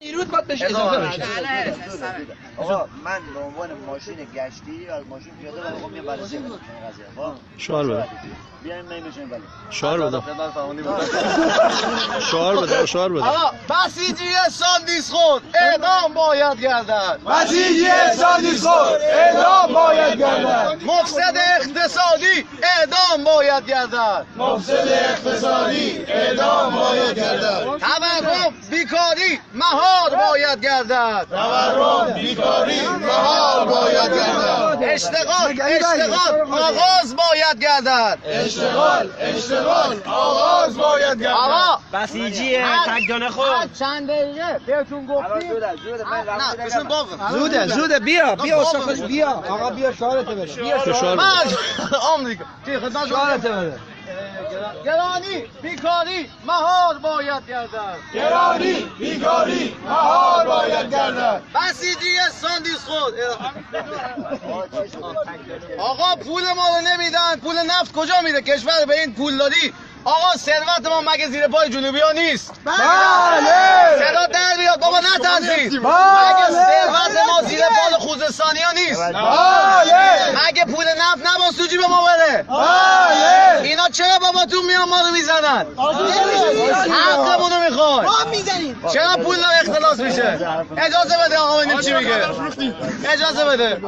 نیروت باید بهش اضافه بشه. آقا من به عنوان ماشین گشتی از ماشین پیاده و میخوام یه بررسی کنم قضیه. خب شعار بده. بیایم میشیم ولی شعار بده. شعار بده. آقا بسیجی ساندیس خود اعدام باید گردد. بسیجی ساندیس خود اعدام باید گردد. مفسد اقتصادی اعدام باید گردد. مفسد اقتصادی اعدام باید گردد. تورم بیکاری مهار باید گردد. تورم بیکاری مهار باید گردد. اشتغال آغاز باید گردد. اشتغال آغاز باید گردد. آقا بسیجی تکدانه خود چند دقیقه بهتون گفتیم زوده بیا استخوش بیا آقا بیا شعارت بده بیا شعار بده. آمریکا شعارت بده گرانی بیکاری مهار باید گردد. گرانی بیکاری مهار باید گردد. بسیجی ساندیس خود آقا پول ما رو نمیدن. پول نفت کجا میره؟ کشور به این پول دادی. آقا ثروت ما مگه زیر پای جنوبی ها نیست؟ بله. صدا در بیاد بابا نترسید. بله. مگه ثروت ما زیر پای خوزستانی ها نیست؟ بله. مگه پول نفت نباید سوجی به ما بره؟ بله. اینا چرا باباتون میان ما رو میزنن؟ حقمون رو میخوان. ما میزنیم چرا پول داره اختلاس میشه؟ اجازه بده آقا ببینیم چی میگه. اجازه بده.